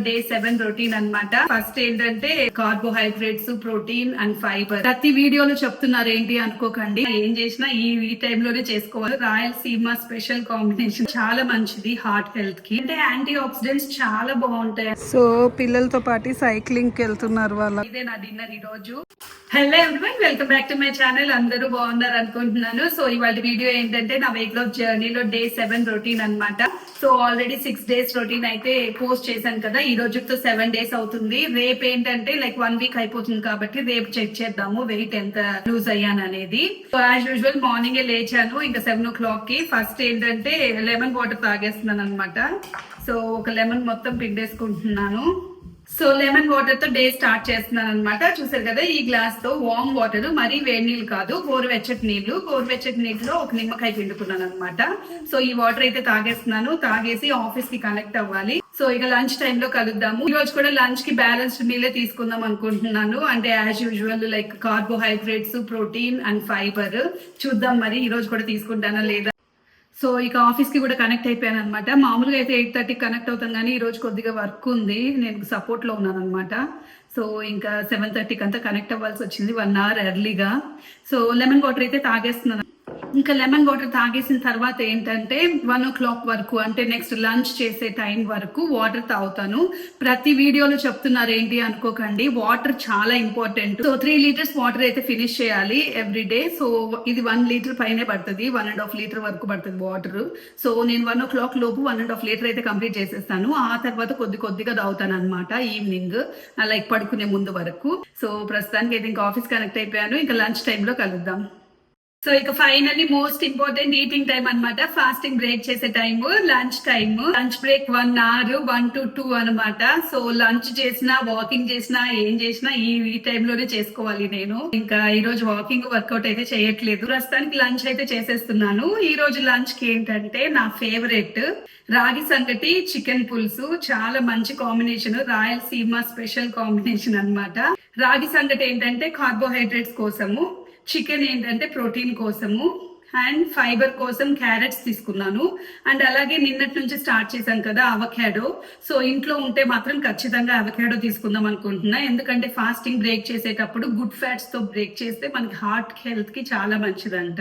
Day 7 routine అన్నమాట. First ఏంటంటే carbohydrates, protein and fibre. ప్రతి వీడియోలో చెప్తున్నారు ఏంటి అనుకోకండి, ఏం చేసినా ఈ టైంలోనే చేసుకోవాలి. రాయలసీమ స్పెషల్ కాంబినేషన్ చాలా మంచిది హార్ట్ హెల్త్ కి. అంటే యాంటీ ఆక్సిడెంట్స్ చాలా బాగుంటాయి. సో పిల్లలతో పాటు సైక్లింగ్ కి వెళ్తున్నారు వాళ్ళ. ఇదే నా డిన్నర్ ఈ రోజు. Hello everyone, welcome back to my channel. అందరూ బాగున్నారు అనుకుంటున్నాను. సో ఇవాళ వీడియో ఏంటంటే నా వెయిట్ లాస్ జర్నీలో డే 7 రొటీన్ అన్నమాట. సో ఆల్రెడీ 6 days రొటీన్ అయితే పోస్ట్ చేశాను కదా, ఈ రోజుతో 7 days అవుతుంది. రేపు ఏంటంటే లైక్ 1 week అయిపోతుంది కాబట్టి రేపు చెక్ చేద్దాము వెయిట్ ఎంత లూజ్ అయ్యాను అనేది. సో యాజ్ యూజువల్ మార్నింగే లేచాను ఇంకా 7 o'clock కి. ఫస్ట్ ఏంటంటే లెమన్ వాటర్ తాగేస్తున్నాను అనమాట. సో ఒక లెమన్ మొత్తం పిండేసుకుంటున్నాను. సో లెమన్ వాటర్ తో డే స్టార్ట్ చేస్తున్నాను అనమాట. చూసారు కదా, ఈ గ్లాస్ తో వామ్ వాటర్, మరీ వేడి నీళ్ళు కాదు, గోరువెచ్చటి నీళ్లు. గోరువెచ్చటి నీళ్ళలో ఒక నిమ్మకాయ పిండుకున్నాను అనమాట. సో ఈ వాటర్ అయితే తాగేస్తున్నాను. తాగేసి ఆఫీస్ కి కనెక్ట్ అవ్వాలి. సో ఇక లంచ్ టైమ్ లో కలుద్దాము. ఈ రోజు కూడా లంచ్ కి బ్యాలెన్స్డ్ మీలే తీసుకుందాం అనుకుంటున్నాను. అంటే as usual like carbohydrates, protein and fibre. చూద్దాం మరి ఈ రోజు కూడా తీసుకుంటానా లేదా. సో ఇక ఆఫీస్ కి కూడా కనెక్ట్ అయిపోయాను అనమాట. మామూలుగా అయితే 8:30 కనెక్ట్ అవుతాను, కానీ ఈ రోజు కొద్దిగా వర్క్ ఉంది, నేను సపోర్ట్ లో ఉన్నాను అనమాట. సో ఇంకా 7:30 అంతా కనెక్ట్ అవ్వాల్సి వచ్చింది, 1 hour ఎర్లీగా. సో లెమన్ వాటర్ అయితే తాగేస్తున్నాను. ఇంకా లెమన్ వాటర్ తాగేసిన తర్వాత ఏంటంటే 1 o'clock వరకు, అంటే నెక్స్ట్ లంచ్ చేసే టైం వరకు వాటర్ తాగుతాను. ప్రతి వీడియోలో చెప్తున్నారు ఏంటి అనుకోకండి, వాటర్ చాలా ఇంపార్టెంట్. సో 3 liters వాటర్ అయితే ఫినిష్ చేయాలి ఎవ్రీ డే. సో ఇది 1 liter పైనే పడుతుంది, 1.5 liter వరకు పడుతుంది వాటర్. సో నేను 1 o'clock లోపు 1.5 liter అయితే కంప్లీట్ చేసేస్తాను. ఆ తర్వాత కొద్దిగా తాగుతాను అనమాట ఈవినింగ్, లైక్ పడుకునే ముందు వరకు. సో ప్రస్తుతానికి అయితే ఇంకా ఆఫీస్ కనెక్ట్ అయిపోయాను. ఇంకా లంచ్ టైంలో కలుద్దాం. సో ఇక finally most important eating time అనమాట. ఫాస్టింగ్ బ్రేక్ చేసే time lunch time. Lunch break 1 hour, 1 to 2 అనమాట. సో లంచ్ చేసినా, వాకింగ్ చేసినా, ఏం చేసినా ఈ టైంలోనే చేసుకోవాలి నేను. ఇంకా ఈ రోజు వాకింగ్ వర్కౌట్ అయితే చేయట్లేదు. ప్రస్తుతానికి లంచ్ అయితే చేసేస్తున్నాను. ఈ రోజు లంచ్ కి ఏంటంటే నా ఫేవరెట్ రాగి సంగటి, చికెన్ పులుసు. చాలా మంచి కాంబినేషన్, రాయలసీమ స్పెషల్ కాంబినేషన్ అనమాట. రాగి సంగటి ఏంటంటే కార్బోహైడ్రేట్స్ కోసము, చికెన్ ఏంటంటే ప్రోటీన్ కోసము, అండ్ ఫైబర్ కోసం క్యారెట్స్ తీసుకున్నాను. అండ్ అలాగే నిన్నటి నుంచి స్టార్ట్ చేశాను కదా అవకాడో. సో ఇంట్లో ఉంటే మాత్రం ఖచ్చితంగా అవకాడో తీసుకుందాం అనుకుంటున్నా. ఎందుకంటే ఫాస్టింగ్ బ్రేక్ చేసేటప్పుడు గుడ్ ఫ్యాట్స్ తో బ్రేక్ చేస్తే మనకి హార్ట్ హెల్త్ కి చాలా మంచిదంట.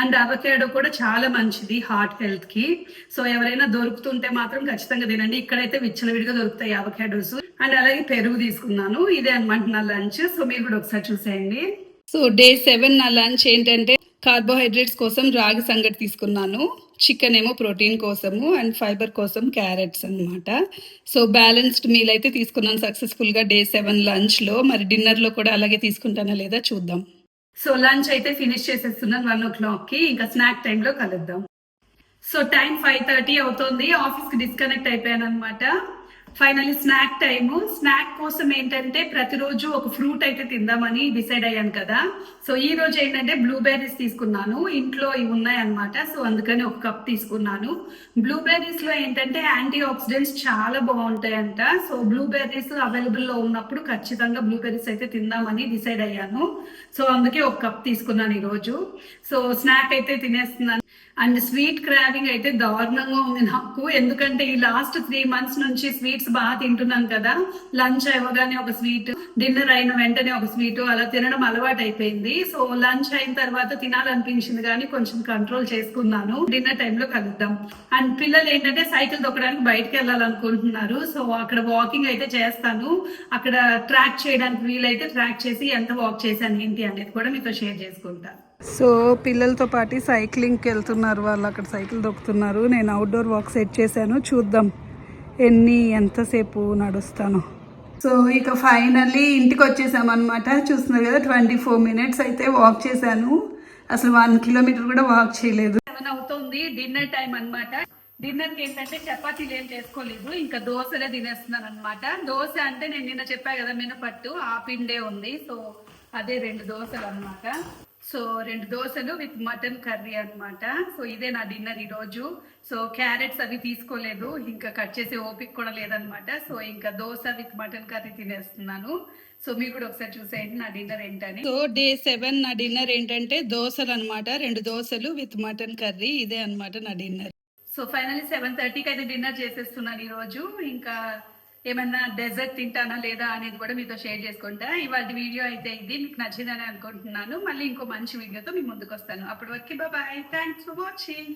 అండ్ అవకాడో కూడా చాలా మంచిది హార్ట్ హెల్త్ కి. సో ఎవరైనా దొరుకుతుంటే మాత్రం ఖచ్చితంగా తినండి. ఇక్కడైతే విచ్చలవిడిగా దొరుకుతాయి అవకాడోస్. అండ్ అలాగే పెరుగు తీసుకున్నాను. ఇదే అనమాట నా లంచ్. సో మీరు కూడా ఒకసారి చూసేయండి. సో డే 7 నా లంచ్ ఏంటంటే కార్బోహైడ్రేట్స్ కోసం రాగి సంగటి తీసుకున్నాను, చికెన్ ఏమో ప్రోటీన్ కోసము, అండ్ ఫైబర్ కోసం క్యారెట్స్ అనమాట. సో బ్యాలెన్స్డ్ మీల్ అయితే తీసుకున్నాను సక్సెస్ఫుల్గా డే 7 లంచ్లో. మరి డిన్నర్లో కూడా అలాగే తీసుకుంటానా లేదా చూద్దాం. సో లంచ్ అయితే ఫినిష్ చేసేస్తున్నాను 1 o'clock కి. ఇంకా స్నాక్ టైంలో కలుద్దాం. సో టైం 5:30 అవుతుంది. ఆఫీస్కి డిస్కనెక్ట్ అయిపోయాను అనమాట. Finally snack time. స్నాక్ కోసం ఏంటంటే ప్రతిరోజు ఒక ఫ్రూట్ అయితే తిందామని డిసైడ్ అయ్యాను కదా. సో ఈ రోజు ఏంటంటే బ్లూబెర్రీస్ తీసుకున్నాను. ఇంట్లో ఇవి ఉన్నాయన్నమాట. సో అందుకని ఒక కప్ తీసుకున్నాను. బ్లూబెర్రీస్ లో ఏంటంటే యాంటీ ఆక్సిడెంట్స్ చాలా బాగుంటాయంట. సో బ్లూబెర్రీస్ అవైలబుల్ లో ఉన్నప్పుడు ఖచ్చితంగా బ్లూబెర్రీస్ అయితే తిందామని డిసైడ్ అయ్యాను. సో అందుకే ఒక కప్ తీసుకున్నాను ఈరోజు. సో స్నాక్ అయితే తినేస్తున్నాను. అండ్ స్వీట్ క్రావింగ్ అయితే దారుణంగా ఉంది నాకు. ఎందుకంటే ఈ లాస్ట్ 3 months నుంచి స్వీట్స్ బాగా తింటున్నాను కదా. లంచ్ అవ్వగానే ఒక స్వీట్, డిన్నర్ అయిన వెంటనే ఒక స్వీట్, అలా తినడం అలవాటు అయిపోయింది. సో లంచ్ అయిన తర్వాత తినాలనిపించింది కానీ కొంచెం కంట్రోల్ చేసుకున్నాను. డిన్నర్ టైంలో కలుద్దాం. అండ్ పిల్లలు ఏంటంటే సైకిల్ తొక్కడానికి బయటకు వెళ్ళాలనుకుంటున్నారు. సో అక్కడ వాకింగ్ అయితే చేస్తాను. అక్కడ ట్రాక్ చేయడానికి వీలైతే ట్రాక్ చేసి ఎంత వాక్ చేశాను ఏంటి అనేది కూడా మీతో షేర్ చేసుకుంటాను. సో పిల్లలతో పాటు సైక్లింగ్కి వెళ్తున్నారు వాళ్ళు. అక్కడ సైకిల్ దొక్కుతున్నారు. నేను అవుట్డోర్ వాక్ సెట్ చేశాను. చూద్దాం ఎంతసేపు నడుస్తాను. సో ఇక ఫైనల్లీ ఇంటికి వచ్చేసామన్నమాట. చూస్తున్నారు కదా, 24 minutes అయితే వాక్ చేశాను. అసలు 1 kilometer కూడా వాక్ చేయలేదు. 7 అవుతుంది, డిన్నర్ టైం అనమాట. డిన్నర్ కి ఏంటంటే చపాతీలు ఏం చేసుకోలేదు, ఇంకా దోశలే తినేస్తున్నాను అనమాట. దోశ అంటే నేను నిన్న చెప్పా కదా మినపట్టు, ఆ పిండే ఉంది. సో అదే 2 దోశలు అనమాట. సో 2 దోశలు విత్ మటన్ కర్రీ అనమాట. సో ఇదే నా డిన్నర్ ఈరోజు. సో క్యారెట్స్ అవి తీసుకోలేదు, ఇంకా కట్ చేసే ఓపిక కూడా లేదనమాట. సో ఇంకా దోశ విత్ మటన్ కర్రీ తినేస్తున్నాను. సో మీరు కూడా ఒకసారి చూసేయండి నా డిన్నర్ ఏంటని. సో డే 7 నా డిన్నర్ ఏంటంటే దోశలు అనమాట. 2 దోశలు విత్ మటన్ కర్రీ, ఇదే అనమాట నా డిన్నర్. సో ఫైనల్లీ 7:30కి అయితే డిన్నర్ చేసేస్తున్నాను ఈరోజు. ఇంకా ఏమన్నా డెజర్ట్ తింటానా లేదా అనేది కూడా మీతో షేర్ చేసుకుంటా. ఇవాళ వీడియో అయితే ఇది మీకు నచ్చిందని అనుకుంటున్నాను. మళ్ళీ ఇంకో మంచి వీడియోతో మీ ముందుకు వస్తాను. అప్పటి వరకు బాయ్, థ్యాంక్స్ ఫర్ వాచింగ్.